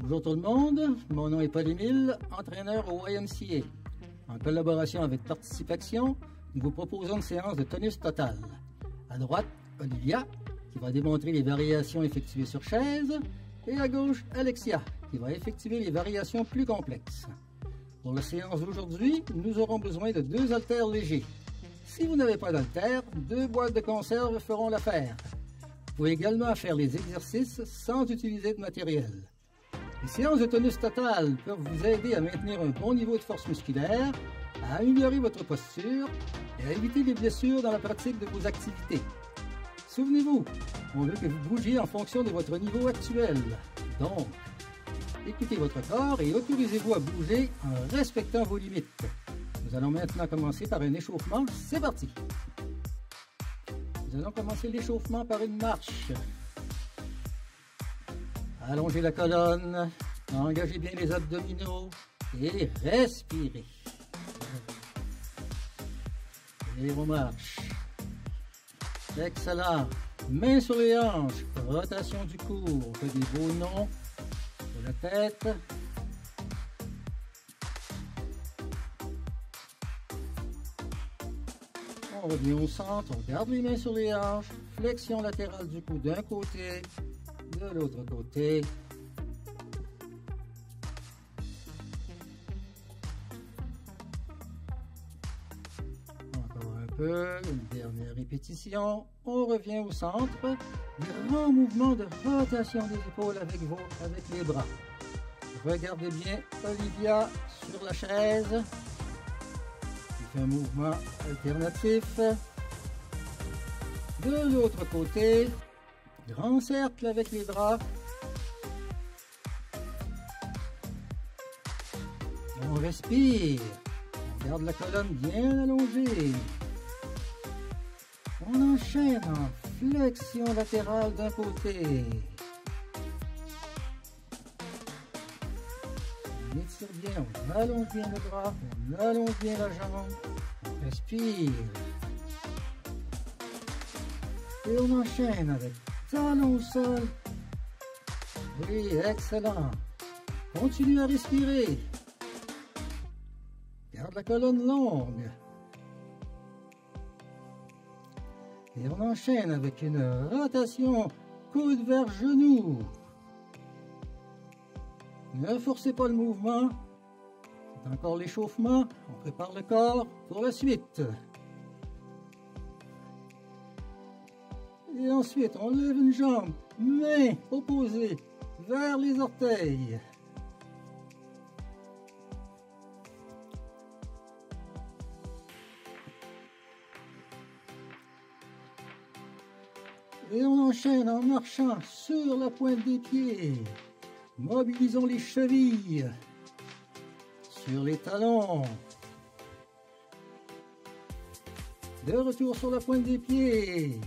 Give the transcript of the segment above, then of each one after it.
Bonjour tout le monde, mon nom est Paul-Émile, entraîneur au YMCA. En collaboration avec Participation, nous vous proposons une séance de tonus total. À droite, Olivia, qui va démontrer les variations effectuées sur chaise, et à gauche, Alexia, qui va effectuer les variations plus complexes. Pour la séance d'aujourd'hui, nous aurons besoin de 2 haltères légers. Si vous n'avez pas d'haltères, 2 boîtes de conserve feront l'affaire. Vous pouvez également faire les exercices sans utiliser de matériel. Les séances de tonus total peuvent vous aider à maintenir un bon niveau de force musculaire, à améliorer votre posture et à éviter les blessures dans la pratique de vos activités. Souvenez-vous, on veut que vous bougiez en fonction de votre niveau actuel. Donc, écoutez votre corps et autorisez-vous à bouger en respectant vos limites. Nous allons maintenant commencer par un échauffement. C'est parti! Nous allons commencer l'échauffement par une marche. Allongez la colonne, engagez bien les abdominaux et respirez. Et on marche. Excellent. Mains sur les hanches, rotation du cou. On fait des beaux nons sur la tête. On revient au centre, on garde les mains sur les hanches, flexion latérale du cou d'un côté, de l'autre côté. Encore un peu, une dernière répétition. On revient au centre. Grand mouvement de rotation des épaules avec les bras. Regardez bien Olivia sur la chaise. Un mouvement alternatif. De l'autre côté, grand cercle avec les bras. On respire. On garde la colonne bien allongée. On enchaîne en flexion latérale d'un côté. On étire bien, on allonge bien le bras, on allonge bien la jambe, on respire. Et on enchaîne avec talon au sol. Oui, excellent. Continue à respirer. Garde la colonne longue. Et on enchaîne avec une rotation coude vers genou. Ne forcez pas le mouvement. C'est encore l'échauffement. On prépare le corps pour la suite. Et ensuite, on lève une jambe, main opposée vers les orteils. Et on enchaîne en marchant sur la pointe des pieds. Mobilisons les chevilles sur les talons. De retour sur la pointe des pieds.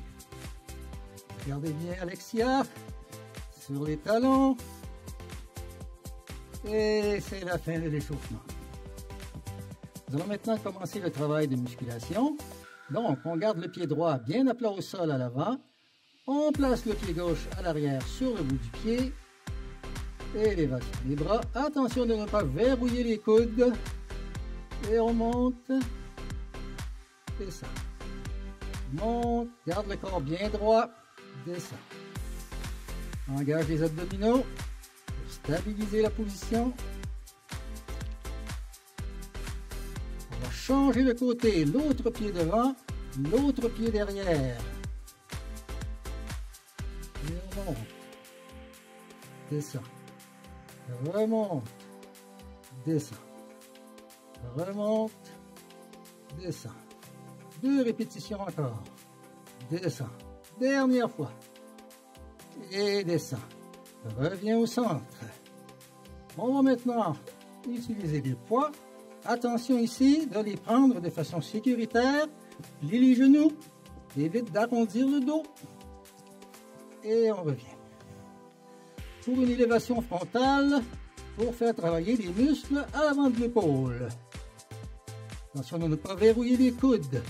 Regardez bien Alexia sur les talons. Et c'est la fin de l'échauffement. Nous allons maintenant commencer le travail de musculation. Donc, on garde le pied droit bien à plat au sol à l'avant. On place le pied gauche à l'arrière sur le bout du pied. Élévation des bras. Attention de ne pas verrouiller les coudes. Et on monte. Descend. Monte. Garde le corps bien droit. Descend. Engage les abdominaux pour stabiliser la position. On va changer de côté. L'autre pied devant, l'autre pied derrière. Et on monte. Descend. Remonte, descend, remonte, descend. 2 répétitions encore. Descend. Dernière fois. Et descend. Reviens au centre. On va maintenant utiliser les poids. Attention ici de les prendre de façon sécuritaire. Plie les genoux. Évite d'arrondir le dos. Et on revient. Pour une élévation frontale, pour faire travailler les muscles à l'avant de l'épaule. Attention de ne pas verrouiller les coudes.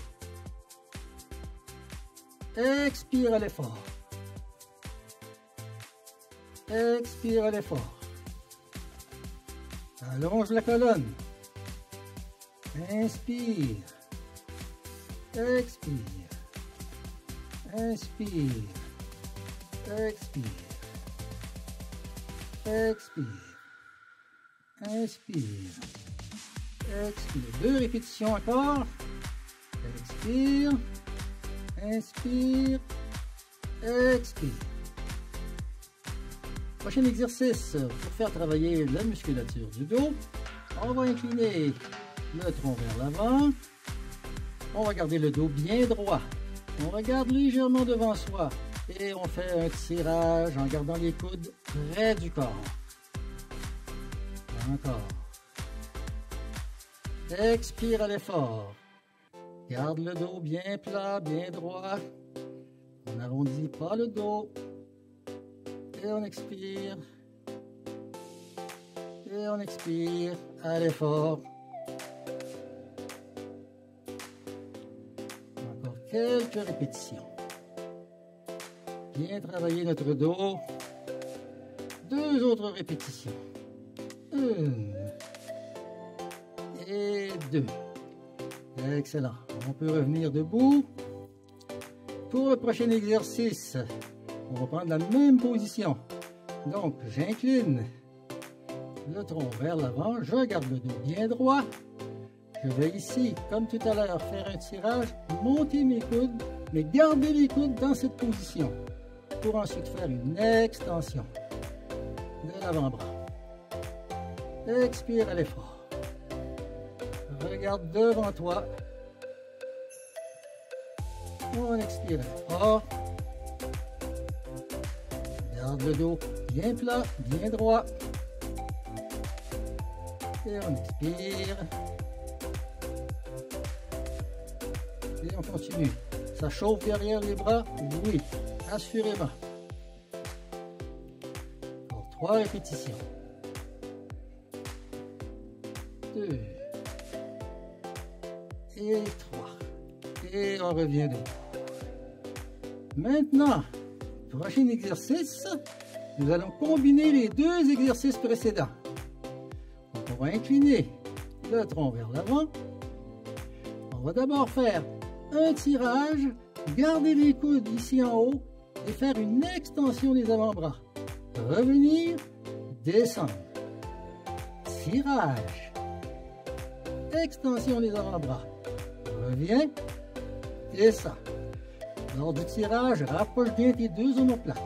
Expire à l'effort. Expire à l'effort. Allonge la colonne. Inspire. Expire. Inspire. Expire. Expire. Inspire. Expire. 2 répétitions encore. Expire. Inspire. Expire. Prochain exercice pour faire travailler la musculature du dos. On va incliner le tronc vers l'avant. On va garder le dos bien droit. On regarde légèrement devant soi et on fait un tirage en gardant les coudes près du corps. Encore. Expire à l'effort. Garde le dos bien plat, bien droit. On n'arrondit pas le dos. Et on expire. Et on expire à l'effort. Encore quelques répétitions. Bien travailler notre dos. 2 autres répétitions. 1 et 2. Excellent. On peut revenir debout. Pour le prochain exercice, on va prendre la même position. Donc, j'incline le tronc vers l'avant. Je garde le dos bien droit. Je vais ici, comme tout à l'heure, faire un tirage, monter mes coudes, mais garder les coudes dans cette position pour ensuite faire une extension de l'avant-bras. Expire à l'effort. Regarde devant toi. On expire à l'effort. Garde le dos bien plat, bien droit. Et on expire. Et on continue. Ça chauffe derrière les bras? Oui, assurément. Encore 3 répétitions. 2 et 3. Et on revient debout. Maintenant, prochain exercice, nous allons combiner les 2 exercices précédents. Donc on va incliner le tronc vers l'avant. On va d'abord faire un tirage, garder les coudes ici en haut et faire une extension des avant-bras. Revenir, descendre. Tirage. Extension des avant-bras. Reviens, descends. Lors du tirage, rapproche bien tes 2 omoplates.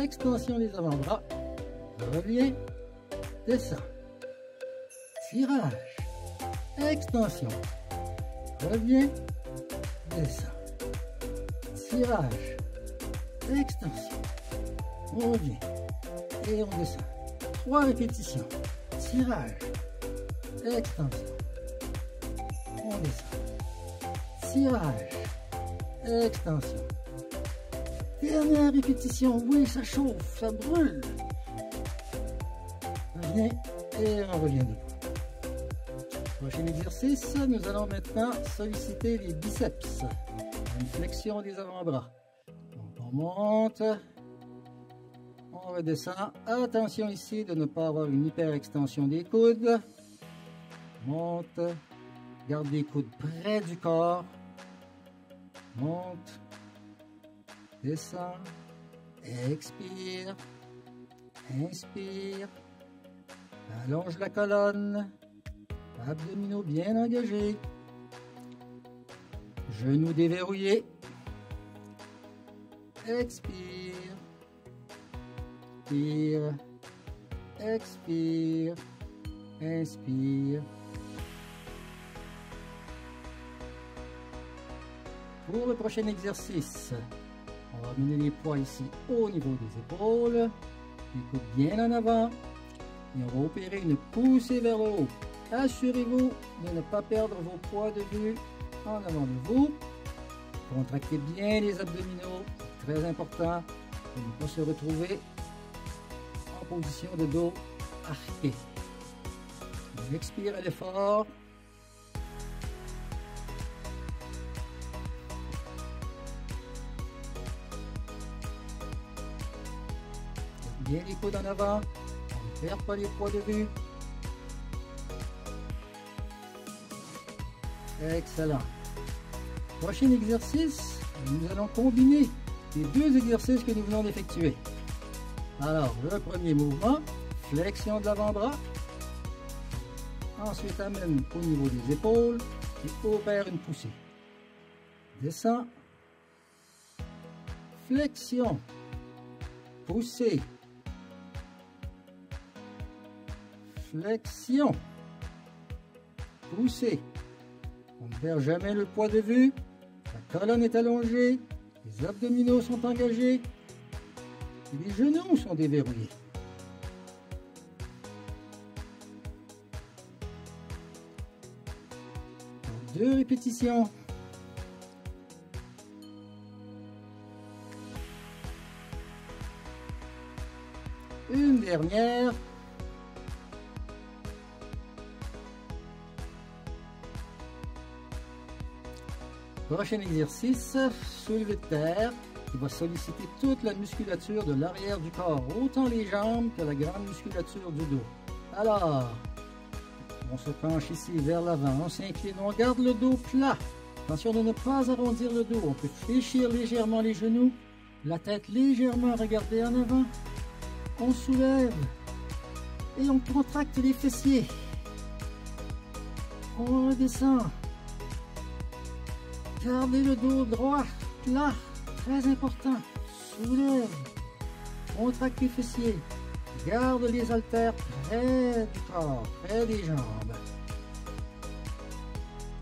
Extension des avant-bras. Reviens, descends. Tirage. Extension. Reviens, descends. Tirage. Extension. On revient. Et on descend. 3 répétitions. Tirage. Extension. On descend. Tirage. Extension. Dernière répétition. Oui, ça chauffe, ça brûle. Reviens et on revient debout. Prochain exercice, nous allons maintenant solliciter les biceps. Une flexion des avant-bras. Donc on monte. On redescend. Attention ici de ne pas avoir une hyper extension des coudes. Monte. Garde les coudes près du corps. Monte. Descend. Expire. Inspire. Allonge la colonne. Abdominaux bien engagés. Genoux déverrouillés. Expire. Inspire. Expire. Inspire. Pour le prochain exercice, on va amener les poids ici au niveau des épaules. Les coudes bien en avant. Et on va opérer une poussée vers le haut. Assurez-vous de ne pas perdre vos poids de vue en avant de vous. Contractez bien les abdominaux, c'est très important pour ne pas se retrouver en position de dos arqué. On expire à l'effort. Bien les coudes en avant, on ne perd pas les poids de vue. Excellent. Prochain exercice, nous allons combiner les deux exercices que nous venons d'effectuer. Alors, le premier mouvement, flexion de l'avant-bras. Ensuite, amène au niveau des épaules et opère une poussée. Descend. Flexion. Poussée. Flexion. Poussée. On ne perd jamais le poids de vue. La colonne est allongée. Les abdominaux sont engagés. Et les genoux sont déverrouillés. Donc, 2 répétitions. Une dernière. Prochain exercice, soulevé de terre, qui va solliciter toute la musculature de l'arrière du corps, autant les jambes que la grande musculature du dos. Alors, on se penche ici vers l'avant, on s'incline, on garde le dos plat. Attention de ne pas arrondir le dos, on peut fléchir légèrement les genoux, la tête légèrement regardée en avant. On soulève et on contracte les fessiers. On redescend. Gardez le dos droit, plat, très important. Soulève. Contracte les fessiers. Garde les haltères près du corps, près des jambes.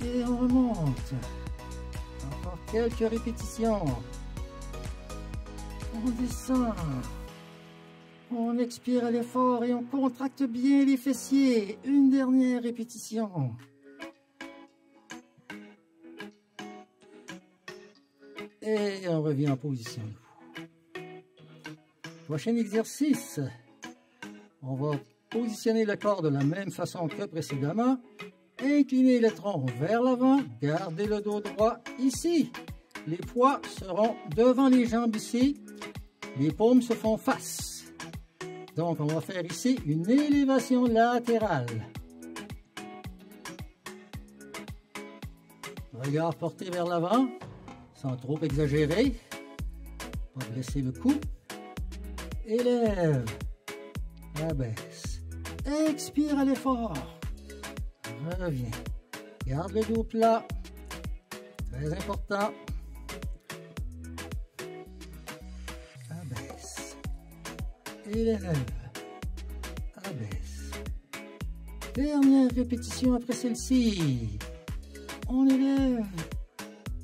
Et on remonte. Encore quelques répétitions. On descend. On expire à l'effort et on contracte bien les fessiers. Une dernière répétition. Et on revient en position debout. Prochain exercice. On va positionner le corps de la même façon que précédemment. Incliner le tronc vers l'avant. Gardez le dos droit ici. Les poids seront devant les jambes ici. Les paumes se font face. Donc, on va faire ici une élévation latérale. Regard porté vers l'avant, sans trop exagérer. Pas blesser le cou. Élève. Abaisse. Expire à l'effort. Reviens. Garde le dos plat. Très important. Abaisse. Élève. Abaisse. Dernière répétition après celle-ci. On élève.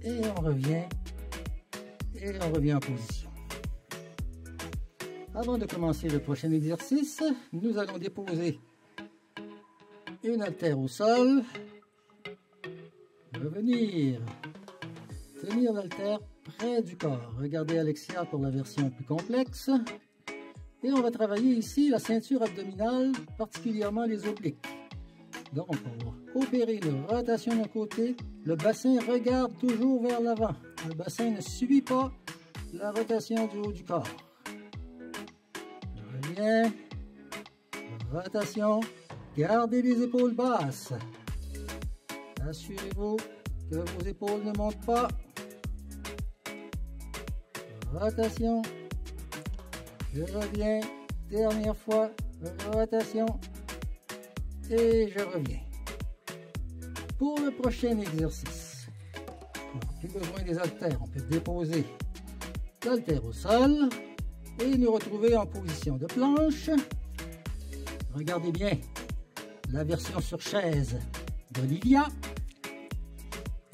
Et on revient. Et on revient en position. Avant de commencer le prochain exercice, nous allons déposer une haltère au sol. Revenir. Tenir l'haltère près du corps. Regardez Alexia pour la version plus complexe. Et on va travailler ici la ceinture abdominale, particulièrement les obliques. Donc, on va opérer une rotation d'un côté. Le bassin regarde toujours vers l'avant. Le bassin ne subit pas la rotation du haut du corps. Reviens. Rotation. Gardez les épaules basses. Assurez-vous que vos épaules ne montent pas. Rotation. Je reviens. Dernière fois. Rotation. Et je reviens. Pour le prochain exercice, on n'a plus besoin des haltères. On peut déposer l'haltère au sol et nous retrouver en position de planche. Regardez bien la version sur chaise d'Olivia.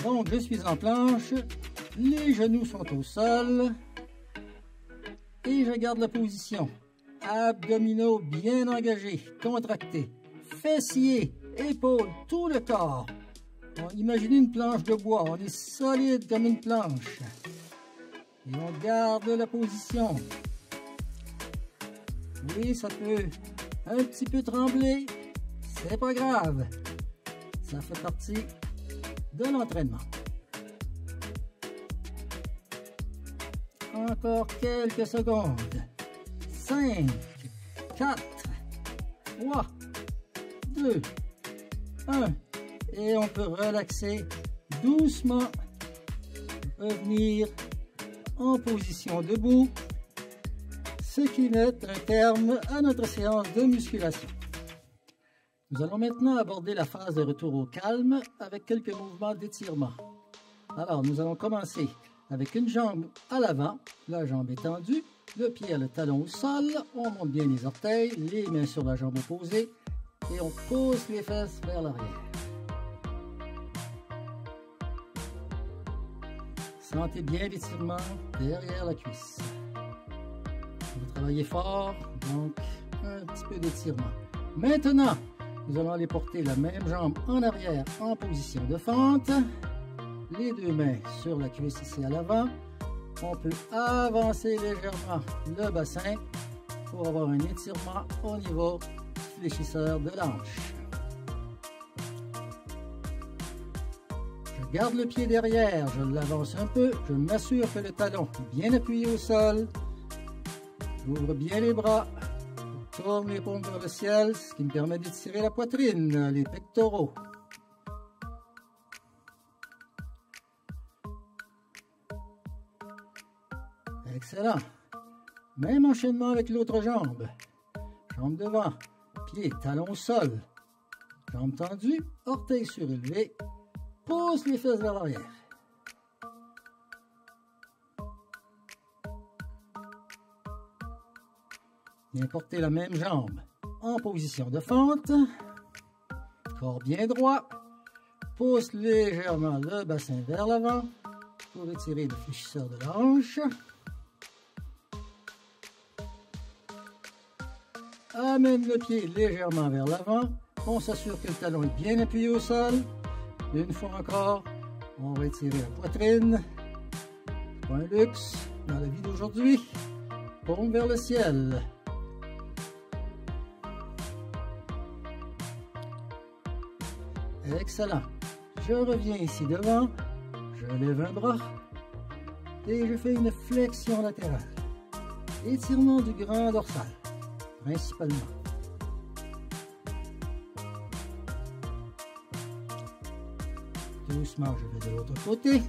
Donc, je suis en planche. Les genoux sont au sol. Et je garde la position. Abdominaux bien engagés, contractés. Fessiers, épaules, tout le corps. Imaginez une planche de bois. On est solide comme une planche. Et on garde la position. Oui, ça peut un petit peu trembler. C'est pas grave. Ça fait partie de l'entraînement. Encore quelques secondes. 5, 4, 3, 2, 1. Et on peut relaxer doucement revenir en position debout, ce qui met un terme à notre séance de musculation. Nous allons maintenant aborder la phase de retour au calme avec quelques mouvements d'étirement. Alors, nous allons commencer avec une jambe à l'avant, la jambe est tendue, le pied à le talon au sol, on monte bien les orteils, les mains sur la jambe opposée et on pousse les fesses vers l'arrière. Sentez bien l'étirement derrière la cuisse. Vous travaillez fort, donc un petit peu d'étirement. Maintenant, nous allons aller porter la même jambe en arrière en position de fente. Les deux mains sur la cuisse ici à l'avant. On peut avancer légèrement le bassin pour avoir un étirement au niveau du fléchisseur de l'hanche. Je garde le pied derrière, je l'avance un peu, je m'assure que le talon est bien appuyé au sol. J'ouvre bien les bras, je tourne les paumes vers le ciel, ce qui me permet d'étirer la poitrine, les pectoraux. Excellent. Même enchaînement avec l'autre jambe. Jambe devant, pied, talon au sol. Jambe tendue, orteil surélevé. Pousse les fesses vers l'arrière. Bien porter la même jambe en position de fente. Corps bien droit. Pousse légèrement le bassin vers l'avant pour étirer le fléchisseur de la hanche. Amène le pied légèrement vers l'avant. On s'assure que le talon est bien appuyé au sol. Une fois encore, on va étirer la poitrine. C'est pas un luxe dans la vie d'aujourd'hui. Paume vers le ciel. Excellent. Je reviens ici devant. Je lève un bras. Et je fais une flexion latérale. Étirement du grand dorsal. Principalement. Doucement, je vais de l'autre côté.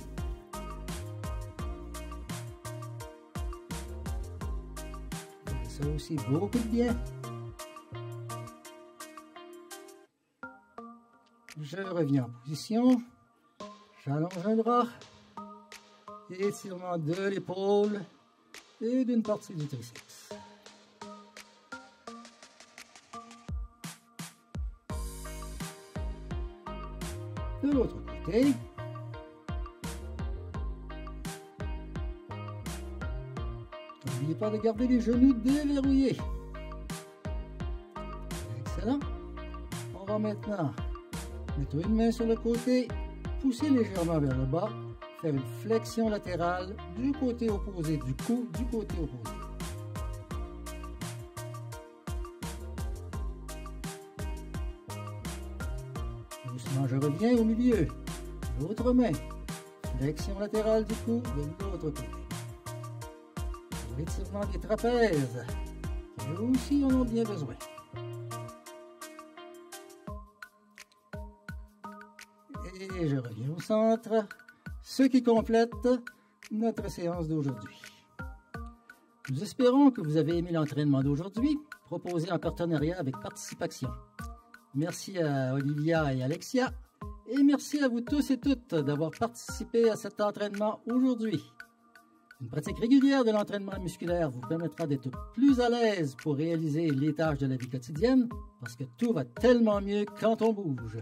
Ça aussi, beaucoup de bien. Je reviens en position. J'allonge un bras. Étirement de l'épaule et d'une partie du triceps. De l'autre côté. N'oubliez pas de garder les genoux déverrouillés. Excellent. On va maintenant mettre une main sur le côté, pousser légèrement vers le bas, faire une flexion latérale du côté opposé du cou, du côté opposé. Doucement, je reviens au milieu. L'autre main. Flexion latérale du cou de l'autre côté. L'étirement des trapèzes. Eux aussi en ont bien besoin. Et je reviens au centre. Ce qui complète notre séance d'aujourd'hui. Nous espérons que vous avez aimé l'entraînement d'aujourd'hui, proposé en partenariat avec Participation. Merci à Olivia et Alexia, et merci à vous tous et toutes d'avoir participé à cet entraînement aujourd'hui. Une pratique régulière de l'entraînement musculaire vous permettra d'être plus à l'aise pour réaliser les tâches de la vie quotidienne, parce que tout va tellement mieux quand on bouge.